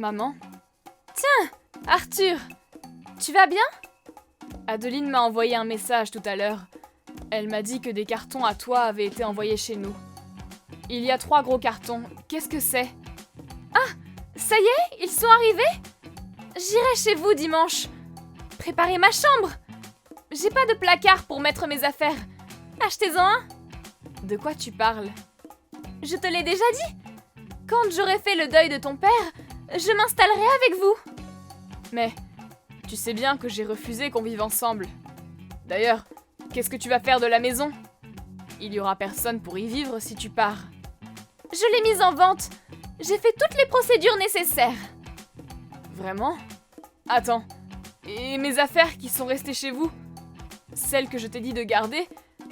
Maman? Tiens, Arthur! Tu vas bien? Adeline m'a envoyé un message tout à l'heure. Elle m'a dit que des cartons à toi avaient été envoyés chez nous. Il y a 3 gros cartons. Qu'est-ce que c'est? Ah! Ça y est? Ils sont arrivés? J'irai chez vous dimanche. Préparez ma chambre. J'ai pas de placard pour mettre mes affaires. Achetez-en un. De quoi tu parles? Je te l'ai déjà dit. Quand j'aurai fait le deuil de ton père, je m'installerai avec vous. Mais tu sais bien que j'ai refusé qu'on vive ensemble. D'ailleurs, qu'est-ce que tu vas faire de la maison? Il y aura personne pour y vivre si tu pars. Je l'ai mise en vente. J'ai fait toutes les procédures nécessaires. Vraiment? Attends, et mes affaires qui sont restées chez vous? Celles que je t'ai dit de garder,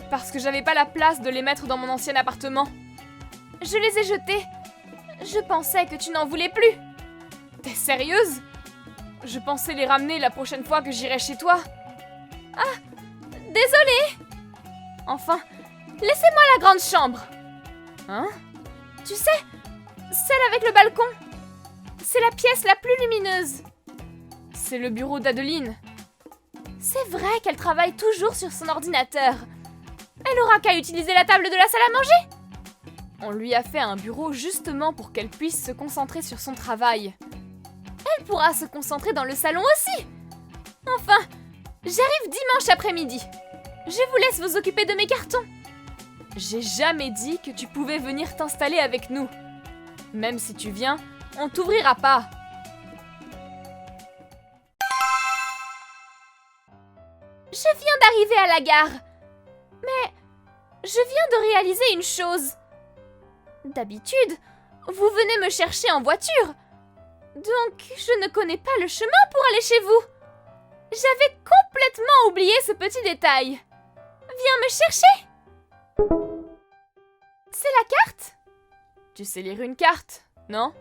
parce que j'avais pas la place de les mettre dans mon ancien appartement. Je les ai jetées. Je pensais que tu n'en voulais plus. T'es sérieuse? Je pensais les ramener la prochaine fois que j'irai chez toi. Ah, désolée. Enfin, laissez-moi la grande chambre. Hein? Tu sais, celle avec le balcon. C'est la pièce la plus lumineuse. C'est le bureau d'Adeline. C'est vrai qu'elle travaille toujours sur son ordinateur. Elle aura qu'à utiliser la table de la salle à manger. On lui a fait un bureau justement pour qu'elle puisse se concentrer sur son travail. Elle pourra se concentrer dans le salon aussi. Enfin, j'arrive dimanche après-midi. Je vous laisse vous occuper de mes cartons. J'ai jamais dit que tu pouvais venir t'installer avec nous. Même si tu viens, on t'ouvrira pas. Je viens d'arriver à la gare. Mais je viens de réaliser une chose. D'habitude, vous venez me chercher en voiture. Donc, je ne connais pas le chemin pour aller chez vous. J'avais complètement oublié ce petit détail. Viens me chercher. C'est la carte? Tu sais lire une carte, non?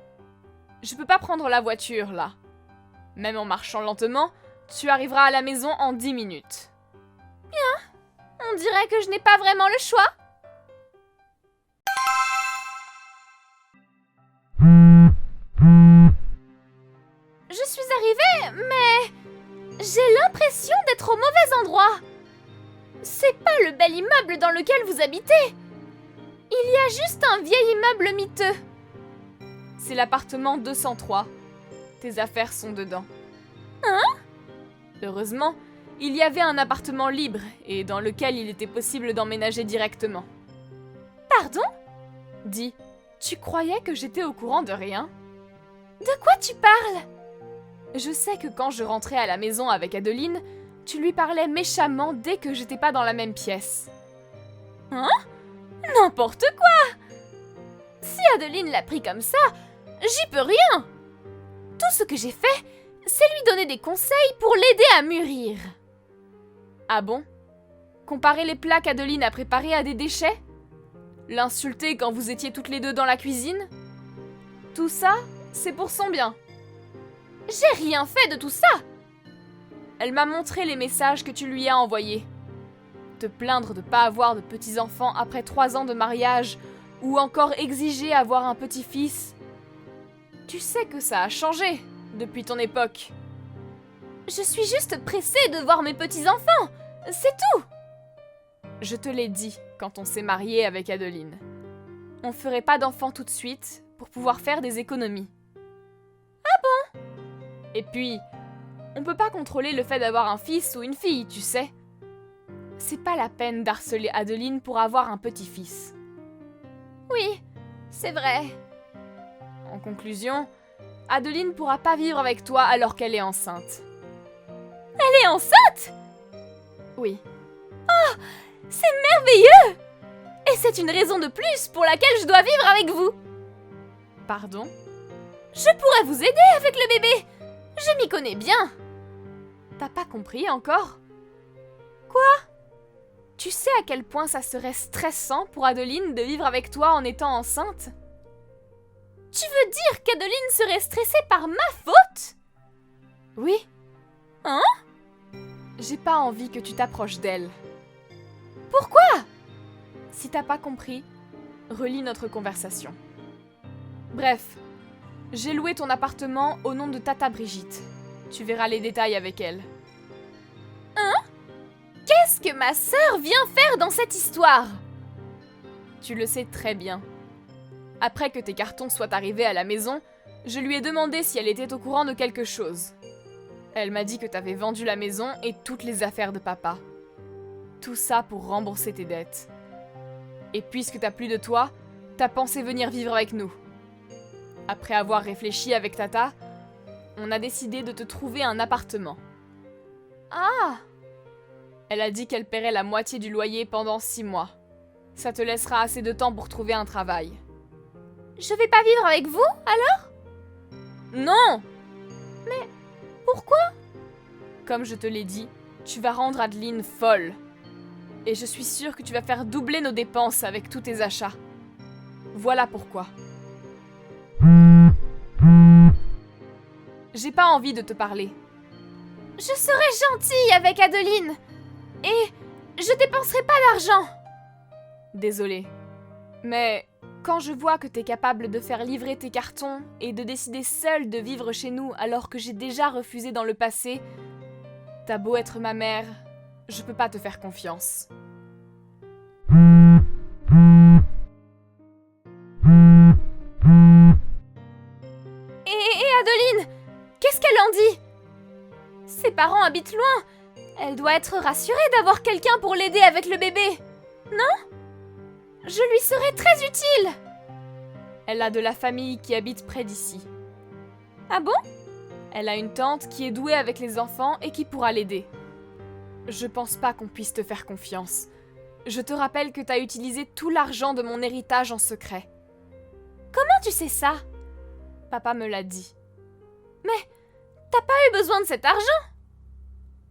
Je peux pas prendre la voiture, là. Même en marchant lentement, tu arriveras à la maison en 10 minutes. Bien. On dirait que je n'ai pas vraiment le choix. Je suis arrivée, mais j'ai l'impression d'être au mauvais endroit. C'est pas le bel immeuble dans lequel vous habitez. Il y a juste un vieil immeuble miteux. C'est l'appartement 203. Tes affaires sont dedans. Hein? Heureusement, il y avait un appartement libre et dans lequel il était possible d'emménager directement. Pardon? Dis, tu croyais que j'étais au courant de rien? De quoi tu parles? Je sais que quand je rentrais à la maison avec Adeline, tu lui parlais méchamment dès que j'étais pas dans la même pièce. Hein? N'importe quoi! Si Adeline l'a pris comme ça, j'y peux rien! Tout ce que j'ai fait, c'est lui donner des conseils pour l'aider à mûrir. Ah bon? Comparer les plats qu'Adeline a préparés à des déchets? L'insulter quand vous étiez toutes les deux dans la cuisine? Tout ça, c'est pour son bien. J'ai rien fait de tout ça! Elle m'a montré les messages que tu lui as envoyés. Te plaindre de pas avoir de petits-enfants après 3 ans de mariage, ou encore exiger avoir un petit-fils. Tu sais que ça a changé depuis ton époque. Je suis juste pressée de voir mes petits-enfants, c'est tout! Je te l'ai dit quand on s'est marié avec Adeline. On ferait pas d'enfants tout de suite pour pouvoir faire des économies. Ah bon? Et puis, on peut pas contrôler le fait d'avoir un fils ou une fille, tu sais. C'est pas la peine d'harceler Adeline pour avoir un petit-fils. Oui, c'est vrai. En conclusion, Adeline pourra pas vivre avec toi alors qu'elle est enceinte. Elle est enceinte? Oui. Oh, c'est merveilleux! Et c'est une raison de plus pour laquelle je dois vivre avec vous. Pardon? Je pourrais vous aider avec le bébé. Je m'y connais bien. T'as pas compris encore? Quoi? Tu sais à quel point ça serait stressant pour Adeline de vivre avec toi en étant enceinte? Tu veux dire qu'Adeline serait stressée par ma faute? Oui. Hein? J'ai pas envie que tu t'approches d'elle. Pourquoi? Si t'as pas compris, relis notre conversation. Bref, J'ai loué ton appartement au nom de Tata Brigitte. Tu verras les détails avec elle. Qu'est-ce que ma sœur vient faire dans cette histoire? Tu le sais très bien. Après que tes cartons soient arrivés à la maison, je lui ai demandé si elle était au courant de quelque chose. Elle m'a dit que t'avais vendu la maison et toutes les affaires de papa. Tout ça pour rembourser tes dettes. Et puisque t'as plus de toi, t'as pensé venir vivre avec nous. Après avoir réfléchi avec Tata, on a décidé de te trouver un appartement. Ah! Elle a dit qu'elle paierait la moitié du loyer pendant 6 mois. Ça te laissera assez de temps pour trouver un travail. Je vais pas vivre avec vous, alors? Non! Pourquoi? Comme je te l'ai dit, tu vas rendre Adeline folle. Et je suis sûre que tu vas faire doubler nos dépenses avec tous tes achats. Voilà pourquoi. J'ai pas envie de te parler. Je serai gentille avec Adeline. Et je dépenserai pas d'argent. Désolée. Mais quand je vois que t'es capable de faire livrer tes cartons et de décider seule de vivre chez nous alors que j'ai déjà refusé dans le passé, t'as beau être ma mère, je peux pas te faire confiance. Et Adeline, qu'est-ce qu'elle en dit? Ses parents habitent loin. Elle doit être rassurée d'avoir quelqu'un pour l'aider avec le bébé. Non? Je lui serai très utile. Elle a de la famille qui habite près d'ici. Ah bon? Elle a une tante qui est douée avec les enfants et qui pourra l'aider. Je pense pas qu'on puisse te faire confiance. Je te rappelle que t'as utilisé tout l'argent de mon héritage en secret. Comment tu sais ça? Papa me l'a dit. T'as pas eu besoin de cet argent?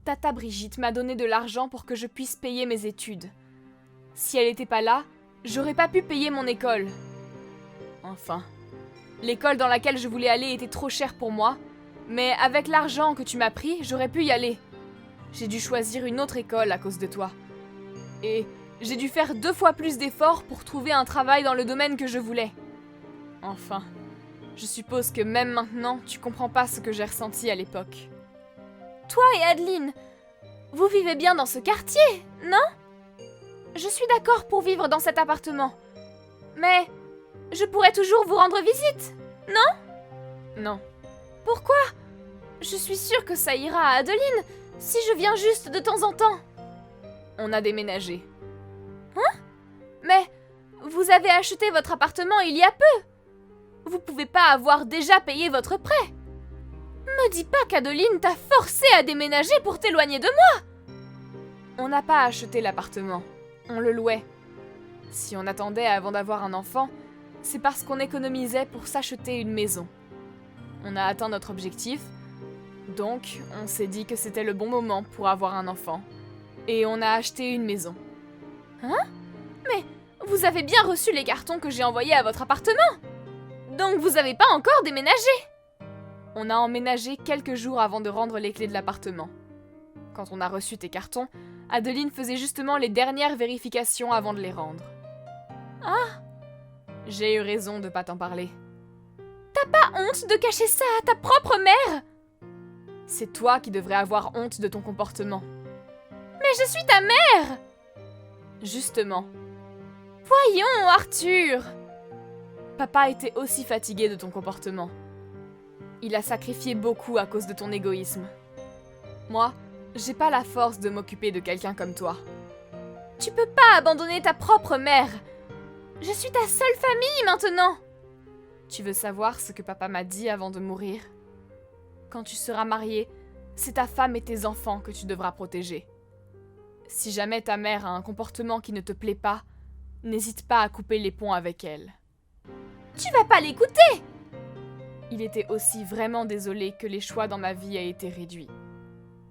Tata Brigitte m'a donné de l'argent pour que je puisse payer mes études. Si elle était pas là, j'aurais pas pu payer mon école. Enfin, l'école dans laquelle je voulais aller était trop chère pour moi, mais avec l'argent que tu m'as pris, j'aurais pu y aller. J'ai dû choisir une autre école à cause de toi. Et j'ai dû faire 2 fois plus d'efforts pour trouver un travail dans le domaine que je voulais. Enfin, je suppose que même maintenant, tu comprends pas ce que j'ai ressenti à l'époque. Toi et Adeline, vous vivez bien dans ce quartier, non? Je suis d'accord pour vivre dans cet appartement. Mais je pourrais toujours vous rendre visite, non? Non. Pourquoi? Je suis sûre que ça ira à Adeline si je viens juste de temps en temps. On a déménagé. Mais vous avez acheté votre appartement il y a peu. Vous pouvez pas avoir déjà payé votre prêt. Me dis pas qu'Adeline t'a forcé à déménager pour t'éloigner de moi. On n'a pas acheté l'appartement. On le louait. Si on attendait avant d'avoir un enfant, c'est parce qu'on économisait pour s'acheter une maison. On a atteint notre objectif, donc on s'est dit que c'était le bon moment pour avoir un enfant. Et on a acheté une maison. Mais vous avez bien reçu les cartons que j'ai envoyés à votre appartement. Donc vous avez pas encore déménagé. On a emménagé quelques jours avant de rendre les clés de l'appartement. Quand on a reçu tes cartons, Adeline faisait justement les dernières vérifications avant de les rendre. Ah! J'ai eu raison de pas t'en parler. T'as pas honte de cacher ça à ta propre mère? C'est toi qui devrais avoir honte de ton comportement. Mais je suis ta mère! Justement. Voyons, Arthur! Papa était aussi fatigué de ton comportement. Il a sacrifié beaucoup à cause de ton égoïsme. Moi, j'ai pas la force de m'occuper de quelqu'un comme toi. Tu peux pas abandonner ta propre mère. Je suis ta seule famille maintenant. Tu veux savoir ce que papa m'a dit avant de mourir? Quand tu seras mariée, c'est ta femme et tes enfants que tu devras protéger. Si jamais ta mère a un comportement qui ne te plaît pas, n'hésite pas à couper les ponts avec elle. Tu vas pas l'écouter! Il était aussi vraiment désolé que les choix dans ma vie aient été réduits.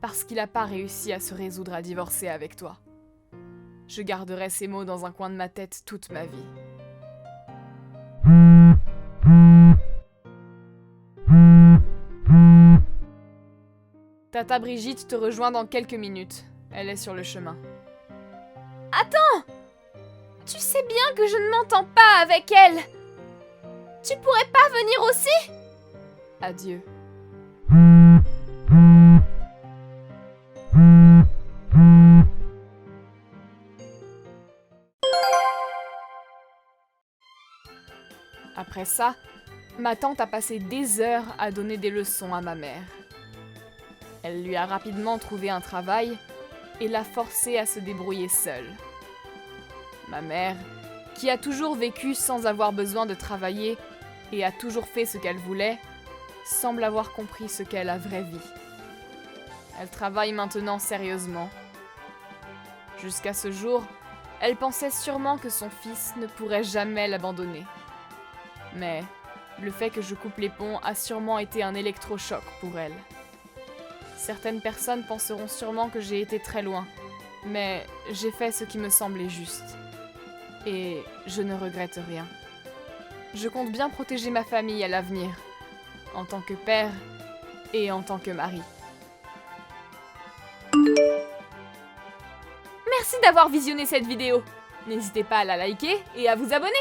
Parce qu'il n'a pas réussi à se résoudre à divorcer avec toi. Je garderai ces mots dans un coin de ma tête toute ma vie. Tata Brigitte te rejoint dans quelques minutes. Elle est sur le chemin. Attends! Tu sais bien que je ne m'entends pas avec elle. Tu pourrais pas venir aussi? Adieu. Après ça, ma tante a passé des heures à donner des leçons à ma mère. Elle lui a rapidement trouvé un travail et l'a forcée à se débrouiller seule. Ma mère, qui a toujours vécu sans avoir besoin de travailler et a toujours fait ce qu'elle voulait, semble avoir compris ce qu'est la vraie vie. Elle travaille maintenant sérieusement. Jusqu'à ce jour, elle pensait sûrement que son fils ne pourrait jamais l'abandonner. Mais le fait que je coupe les ponts a sûrement été un électrochoc pour elle. Certaines personnes penseront sûrement que j'ai été très loin, mais j'ai fait ce qui me semblait juste. Et je ne regrette rien. Je compte bien protéger ma famille à l'avenir, en tant que père et en tant que mari. Merci d'avoir visionné cette vidéo. N'hésitez pas à la liker et à vous abonner.